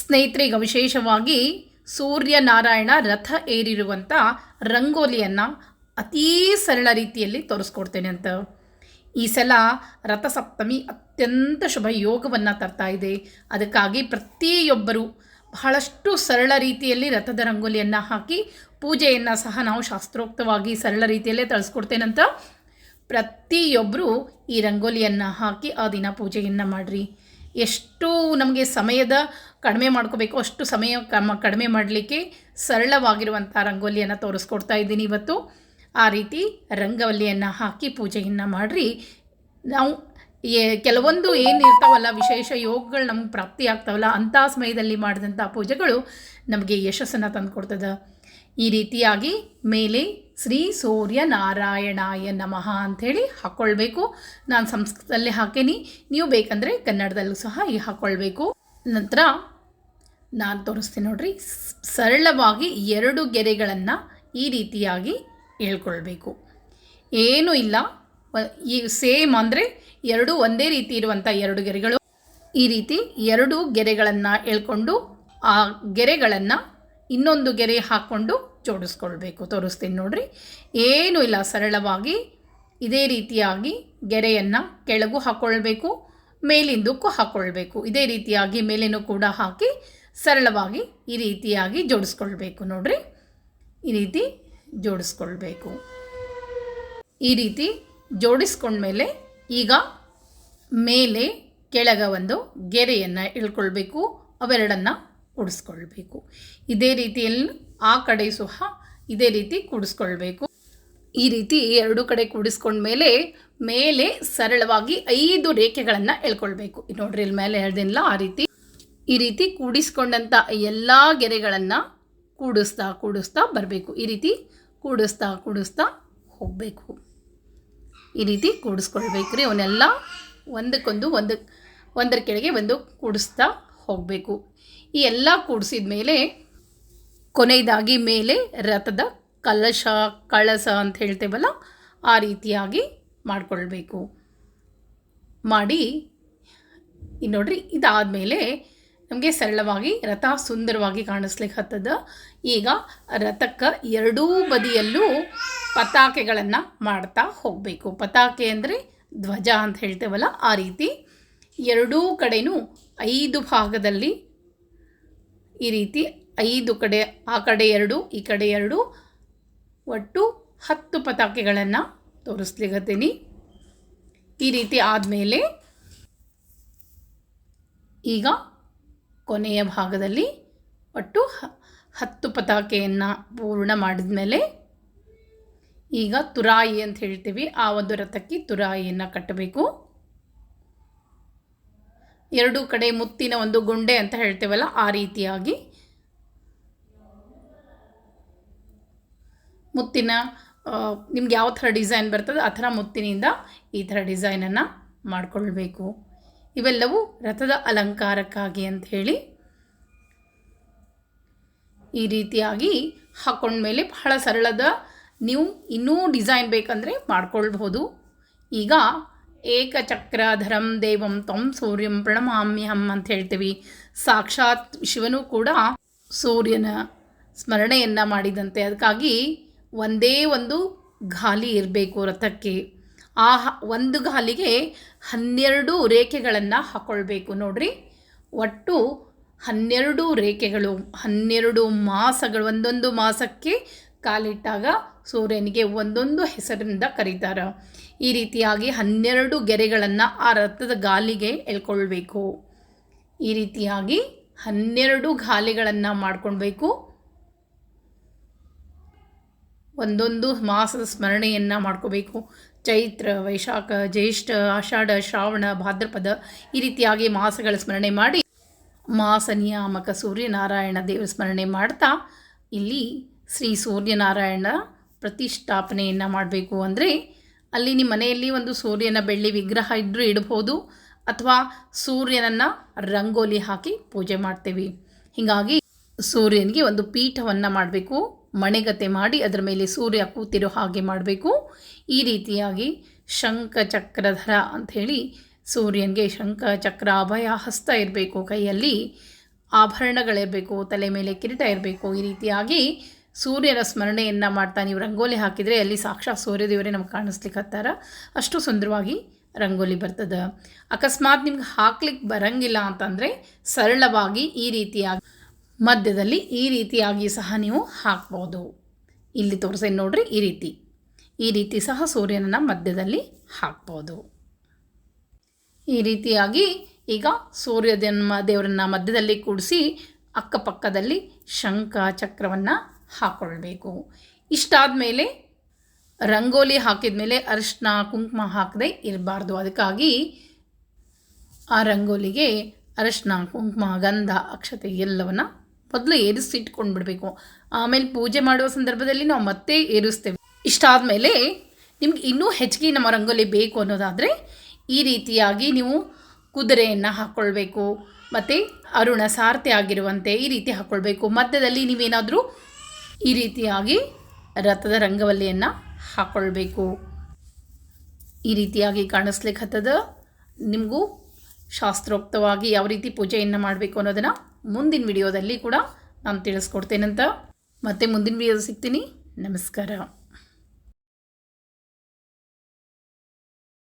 ಸ್ನೇಹಿತರೆ, ಈಗ ವಿಶೇಷವಾಗಿ ಸೂರ್ಯನಾರಾಯಣ ರಥ ಏರಿರುವಂಥ ರಂಗೋಲಿಯನ್ನು ಅತೀ ಸರಳ ರೀತಿಯಲ್ಲಿ ತೋರಿಸ್ಕೊಡ್ತೇನೆ ಅಂತ. ಈ ಸಲ ರಥಸಪ್ತಮಿ ಅತ್ಯಂತ ಶುಭ ಯೋಗವನ್ನು ತರ್ತಾ ಇದೆ. ಅದಕ್ಕಾಗಿ ಪ್ರತಿಯೊಬ್ಬರು ಬಹಳಷ್ಟು ಸರಳ ರೀತಿಯಲ್ಲಿ ರಥದ ರಂಗೋಲಿಯನ್ನು ಹಾಕಿ ಪೂಜೆಯನ್ನು ಸಹ ನಾವು ಶಾಸ್ತ್ರೋಕ್ತವಾಗಿ ಸರಳ ರೀತಿಯಲ್ಲೇ ತಿಳಿಸ್ಕೊಡ್ತೇನಂತ. ಪ್ರತಿಯೊಬ್ಬರು ಈ ರಂಗೋಲಿಯನ್ನು ಹಾಕಿ ಆ ದಿನ ಪೂಜೆಯನ್ನು ಮಾಡಿರಿ. ಎಷ್ಟು ನಮಗೆ ಸಮಯದ ಕಡಿಮೆ ಮಾಡ್ಕೋಬೇಕು ಅಷ್ಟು ಸಮಯ ಕಡಿಮೆ ಮಾಡಲಿಕ್ಕೆ ಸರಳವಾಗಿರುವಂಥ ರಂಗೋಲಿಯನ್ನು ತೋರಿಸ್ಕೊಡ್ತಾ ಇದ್ದೀನಿ ಇವತ್ತು. ಆ ರೀತಿ ರಂಗೋಲಿಯನ್ನು ಹಾಕಿ ಪೂಜೆಯನ್ನು ಮಾಡಿರಿ. ನಾವು ಕೆಲವೊಂದು ಏನಿರ್ತಾವಲ್ಲ ವಿಶೇಷ ಯೋಗಗಳು ನಮ್ಗೆ ಪ್ರಾಪ್ತಿ ಆಗ್ತಾವಲ್ಲ, ಅಂಥ ಸಮಯದಲ್ಲಿ ಮಾಡಿದಂಥ ಪೂಜೆಗಳು ನಮಗೆ ಯಶಸ್ಸನ್ನು ತಂದುಕೊಡ್ತದೆ. ಈ ರೀತಿಯಾಗಿ ಮೇಲೆ ಶ್ರೀ ಸೂರ್ಯ ನಾರಾಯಣಾಯ ನಮಃ ಅಂಥೇಳಿ ಹಾಕ್ಕೊಳ್ಬೇಕು. ನಾನು ಸಂಸ್ಕೃತದಲ್ಲಿ ಹಾಕೇನಿ, ನೀವು ಬೇಕಂದರೆ ಕನ್ನಡದಲ್ಲೂ ಸಹ ಈ ಹಾಕ್ಕೊಳ್ಬೇಕು. ನಂತರ ನಾನು ತೋರಿಸ್ತೀನಿ ನೋಡ್ರಿ, ಸರಳವಾಗಿ 2 ಗೆರೆಗಳನ್ನು ಈ ರೀತಿಯಾಗಿ ಹೇಳ್ಕೊಳ್ಬೇಕು. ಏನೂ ಇಲ್ಲ, ಈ ಸೇಮ್ ಅಂದರೆ 2 ಒಂದೇ ರೀತಿ ಇರುವಂಥ 2 ಗೆರೆಗಳು. ಈ ರೀತಿ 2 ಗೆರೆಗಳನ್ನು ಎಳ್ಕೊಂಡು ಆ ಗೆರೆಗಳನ್ನು ಇನ್ನೊಂದು ಗೆರೆ ಹಾಕ್ಕೊಂಡು ಜೋಡಿಸ್ಕೊಳ್ಬೇಕು. ತೋರಿಸ್ತೀನಿ ನೋಡ್ರಿ, ಏನೂ ಇಲ್ಲ, ಸರಳವಾಗಿ ಇದೇ ರೀತಿಯಾಗಿ ಗೆರೆಯನ್ನು ಕೆಳಗೂ ಹಾಕ್ಕೊಳ್ಬೇಕು, ಮೇಲಿಂದಕ್ಕೂ ಹಾಕ್ಕೊಳ್ಬೇಕು. ಇದೇ ರೀತಿಯಾಗಿ ಮೇಲೇನೂ ಕೂಡ ಹಾಕಿ ಸರಳವಾಗಿ ಈ ರೀತಿಯಾಗಿ ಜೋಡಿಸ್ಕೊಳ್ಬೇಕು. ನೋಡ್ರಿ, ಈ ರೀತಿ ಜೋಡಿಸ್ಕೊಳ್ಬೇಕು. ಈ ರೀತಿ ಜೋಡಿಸ್ಕೊಂಡ್ಮೇಲೆ ಈಗ ಮೇಲೆ ಕೆಳಗ ಒಂದು ಗೆರೆಯನ್ನು ಇಳ್ಕೊಳ್ಬೇಕು, ಅವೆರಡನ್ನು ಕೂಡಿಸ್ಕೊಳ್ಬೇಕು. ಇದೇ ರೀತಿಯಲ್ಲಿ ಆ ಕಡೆ ಸಹ ಇದೇ ರೀತಿ ಕೂಡಿಸ್ಕೊಳ್ಬೇಕು. ಈ ರೀತಿ 2 ಕಡೆ ಕೂಡಿಸ್ಕೊಂಡ್ಮೇಲೆ ಮೇಲೆ ಸರಳವಾಗಿ 5 ರೇಖೆಗಳನ್ನು ಎಳ್ಕೊಳ್ಬೇಕು. ನೋಡ್ರಿ, ಇಲ್ಲಿ ಮೇಲೆ ಹೇಳ್ದಿಲ್ಲ, ಈ ರೀತಿ ಕೂಡಿಸ್ಕೊಂಡಂಥ ಎಲ್ಲ ಗೆರೆಗಳನ್ನು ಕೂಡಿಸ್ತಾ ಬರಬೇಕು. ಈ ರೀತಿ ಕೂಡಿಸ್ತಾ ಹೋಗಬೇಕು. ಈ ರೀತಿ ಕೂಡಿಸ್ಕೊಳ್ಬೇಕ್ರಿ. ಅವನ್ನೆಲ್ಲ ಒಂದಕ್ಕೊಂದು ಒಂದರ ಕೆಳಗೆ ಒಂದು ಕೂಡಿಸ್ತಾ ಹೋಗಬೇಕು. ಈ ಎಲ್ಲ ಕೂಡಿಸಿದ ಮೇಲೆ ಕೊನೆಯದಾಗಿ ಮೇಲೆ ರಥದ ಕಳಸ ಅಂತ ಹೇಳ್ತೇವಲ್ಲ, ಆ ರೀತಿಯಾಗಿ ಮಾಡಿಕೊಳ್ಬೇಕು. ಮಾಡಿ ನೋಡ್ರಿ, ಇದಾದಮೇಲೆ ನಮಗೆ ಸರಳವಾಗಿ ರಥ ಸುಂದರವಾಗಿ ಕಾಣಿಸ್ಲಿಕ್ಕೆ ಹತ್ತದ. ಈಗ ರಥಕ್ಕೆ 2 ಬದಿಯಲ್ಲೂ ಪತಾಕೆಗಳನ್ನು ಮಾಡ್ತಾ ಹೋಗಬೇಕು. ಪತಾಕೆ ಅಂದರೆ ಧ್ವಜ ಅಂತ ಹೇಳ್ತೇವಲ್ಲ, ಆ ರೀತಿ 2 ಕಡೆನೂ 5 ಭಾಗದಲ್ಲಿ ಈ ರೀತಿ 5 ಕಡೆ, ಆ ಕಡೆ 2 ಈ ಕಡೆ 2, ಒಟ್ಟು 10 ಪತಾಕೆಗಳನ್ನು ತೋರಿಸ್ಲಿಕ್ಕತ್ತೀನಿ. ಈ ರೀತಿ ಆದಮೇಲೆ ಈಗ ಕೊನೆಯ ಭಾಗದಲ್ಲಿ ಒಟ್ಟು 10 ಪತಾಕೆಯನ್ನು ಪೂರ್ಣ ಮಾಡಿದ ಮೇಲೆ ಈಗ ತುರಾಯಿ ಅಂತ ಹೇಳ್ತೀವಿ, ಆ ಒಂದು ರಥಕ್ಕೆ ತುರಾಯಿಯನ್ನು ಕಟ್ಟಬೇಕು. 2 ಕಡೆ ಮುತ್ತಿನ ಒಂದು ಗುಂಡೆ ಅಂತ ಹೇಳ್ತೇವಲ್ಲ, ಆ ರೀತಿಯಾಗಿ ಮುತ್ತಿನ ನಿಮ್ಗೆ ಯಾವ ಥರ ಡಿಸೈನ್ ಬರ್ತದೆ ಆ ಥರ ಮುತ್ತಿನಿಂದ ಈ ಥರ ಡಿಸೈನನ್ನು ಮಾಡಿಕೊಳ್ಬೇಕು. ಇವೆಲ್ಲವೂ ರಥದ ಅಲಂಕಾರಕ್ಕಾಗಿ ಅಂಥೇಳಿ ಈ ರೀತಿಯಾಗಿ ಹಾಕ್ಕೊಂಡ್ಮೇಲೆ ಬಹಳ ಸರಳದ. ನೀವು ಇನ್ನೂ ಡಿಸೈನ್ ಬೇಕಂದರೆ ಮಾಡ್ಕೊಳ್ಬಹುದು. ಈಗ ಏಕಚಕ್ರಧರಂ ದೇವಂ ತ್ವಂ ಸೂರ್ಯಂ ಪ್ರಣಮಾಮ್ಯಹಂ ಅಂತ ಹೇಳ್ತೀವಿ. ಸಾಕ್ಷಾತ್ ಶಿವನು ಕೂಡ ಸೂರ್ಯನ ಸ್ಮರಣೆಯನ್ನು ಮಾಡಿದಂತೆ. ಅದಕ್ಕಾಗಿ ಒಂದೇ ಒಂದು ಗಾಲಿ ಇರಬೇಕು ರಥಕ್ಕೆ. ಆ ಒಂದು ಗಾಲಿಗೆ 12 ರೇಖೆಗಳನ್ನು ಹಾಕ್ಕೊಳ್ಬೇಕು. ನೋಡ್ರಿ, ಒಟ್ಟು 12 ರೇಖೆಗಳು, 12 ಮಾಸಗಳು. ಒಂದೊಂದು ಮಾಸಕ್ಕೆ ಕಾಲಿಟ್ಟಾಗ ಸೂರ್ಯನಿಗೆ ಒಂದೊಂದು ಹೆಸರಿನಿಂದ ಕರೀತಾರೆ. ಈ ರೀತಿಯಾಗಿ 12 ಗೆರೆಗಳನ್ನು ಆ ರಥದ ಗಾಲಿಗೆ ಎಳ್ಕೊಳ್ಬೇಕು. ಈ ರೀತಿಯಾಗಿ 12 ಗಾಲಿಗಳನ್ನು ಮಾಡ್ಕೊಳ್ಬೇಕು. ಒಂದೊಂದು ಮಾಸದ ಸ್ಮರಣೆಯನ್ನು ಮಾಡ್ಕೋಬೇಕು. ಚೈತ್ರ, ವೈಶಾಖ, ಜ್ಯೇಷ್ಠ, ಆಷಾಢ, ಶ್ರಾವಣ, ಭಾದ್ರಪದ, ಈ ರೀತಿಯಾಗಿ ಮಾಸಗಳ ಸ್ಮರಣೆ ಮಾಡಿ ಮಾಸ ನಿಯಾಮಕ ಸೂರ್ಯನಾರಾಯಣ ದೇವರ ಸ್ಮರಣೆ ಮಾಡ್ತಾ ಇಲ್ಲಿ ಶ್ರೀ ಸೂರ್ಯನಾರಾಯಣ ಪ್ರತಿಷ್ಠಾಪನೆಯನ್ನು ಮಾಡಬೇಕು. ಅಂದರೆ ಅಲ್ಲಿ ನಿಮ್ಮ ಮನೆಯಲ್ಲಿ ಒಂದು ಸೂರ್ಯನ ಬೆಳ್ಳಿ ವಿಗ್ರಹ ಇದ್ದರೂ ಇಡ್ಬೋದು, ಅಥವಾ ಸೂರ್ಯನನ್ನು ರಂಗೋಲಿ ಹಾಕಿ ಪೂಜೆ ಮಾಡ್ತೇವೆ. ಹೀಗಾಗಿ ಸೂರ್ಯನಿಗೆ ಒಂದು ಪೀಠವನ್ನು ಮಾಡಬೇಕು, ಮಣೆಗತೆ ಮಾಡಿ ಅದರ ಮೇಲೆ ಸೂರ್ಯ ಕೂತಿರೋ ಹಾಗೆ ಮಾಡಬೇಕು. ಈ ರೀತಿಯಾಗಿ ಶಂಖ ಚಕ್ರಧರ ಅಂಥೇಳಿ ಸೂರ್ಯನಿಗೆ ಶಂಖ ಚಕ್ರ ಅಭಯ ಹಸ್ತ ಇರಬೇಕು ಕೈಯಲ್ಲಿ. ಆಭರಣಗಳಿರಬೇಕು, ತಲೆ ಮೇಲೆ ಕಿರೀಟ ಇರಬೇಕು. ಈ ರೀತಿಯಾಗಿ ಸೂರ್ಯನ ಸ್ಮರಣೆಯನ್ನು ಮಾಡ್ತಾ ನೀವು ರಂಗೋಲಿ ಹಾಕಿದರೆ ಅಲ್ಲಿ ಸಾಕ್ಷಾತ್ ಸೂರ್ಯದೇವರೇ ನಮ್ಗೆ ಕಾಣಿಸ್ಲಿಕ್ಕೆ ಹತ್ತಾರ. ಅಷ್ಟು ಸುಂದರವಾಗಿ ರಂಗೋಲಿ ಬರ್ತದೆ. ಅಕಸ್ಮಾತ್ ನಿಮ್ಗೆ ಹಾಕ್ಲಿಕ್ಕೆ ಬರಂಗಿಲ್ಲ ಅಂತಂದರೆ ಸರಳವಾಗಿ ಈ ರೀತಿಯಾಗಿ ಮಧ್ಯದಲ್ಲಿ ಈ ರೀತಿಯಾಗಿ ಸಹ ನೀವು ಹಾಕ್ಬೋದು. ಇಲ್ಲಿ ತೋರಿಸಿ ನೋಡ್ರಿ, ಈ ರೀತಿ ಸಹ ಸೂರ್ಯನನ್ನು ಮಧ್ಯದಲ್ಲಿ ಹಾಕ್ಬೋದು. ಈ ರೀತಿಯಾಗಿ ಈಗ ಸೂರ್ಯ ದೇವರನ್ನು ಮಧ್ಯದಲ್ಲಿ ಕೂಡಿಸಿ ಅಕ್ಕಪಕ್ಕದಲ್ಲಿ ಶಂಖ ಚಕ್ರವನ್ನು ಹಾಕ್ಕೊಳ್ಬೇಕು. ಇಷ್ಟಾದ ಮೇಲೆ ರಂಗೋಲಿ ಹಾಕಿದ ಮೇಲೆ ಅರಿಶಿನ ಕುಂಕುಮ ಹಾಕದೆ ಇರಬಾರ್ದು. ಅದಕ್ಕಾಗಿ ಆ ರಂಗೋಲಿಗೆ ಅರಿಶಿನ ಕುಂಕುಮ ಗಂಧ ಅಕ್ಷತೆ ಎಲ್ಲವನ್ನು ಮೊದಲು ಏರಿಸಿಟ್ಕೊಂಡು ಬಿಡಬೇಕು. ಆಮೇಲೆ ಪೂಜೆ ಮಾಡುವ ಸಂದರ್ಭದಲ್ಲಿ ನಾವು ಮತ್ತೆ ಏರಿಸ್ತೇವೆ. ಇಷ್ಟಾದ ಮೇಲೆ ನಿಮ್ಗೆ ಇನ್ನೂ ಹೆಚ್ಚಿಗೆ ನಮ್ಮ ರಂಗೋಲಿ ಬೇಕು ಅನ್ನೋದಾದರೆ ಈ ರೀತಿಯಾಗಿ ನೀವು ಕುದುರೆಯನ್ನು ಹಾಕ್ಕೊಳ್ಬೇಕು. ಮತ್ತು ಅರುಣ ಸಾರಥಿ ಆಗಿರುವಂತೆ ಈ ರೀತಿ ಹಾಕ್ಕೊಳ್ಬೇಕು. ಮಧ್ಯದಲ್ಲಿ ನೀವೇನಾದರೂ ಈ ರೀತಿಯಾಗಿ ರಥದ ರಂಗವಲ್ಲಿಯನ್ನು ಹಾಕ್ಕೊಳ್ಬೇಕು. ಈ ರೀತಿಯಾಗಿ ಕಾಣಿಸ್ಲಿಕ್ಕೆ ಹತ್ತದ. ನಿಮಗೂ ಶಾಸ್ತ್ರೋಕ್ತವಾಗಿ ಯಾವ ರೀತಿ ಪೂಜೆಯನ್ನು ಮಾಡಬೇಕು ಅನ್ನೋದನ್ನು ಮುಂದಿನ ವಿಡಿಯೋದಲ್ಲಿ ಕೂಡ ನಾನು ತಿಳಿಸ್ಕೊಡ್ತೇನಂತ. ಮತ್ತೆ ಮುಂದಿನ ವಿಡಿಯೋ ಸಿಗ್ತೀನಿ. ನಮಸ್ಕಾರ.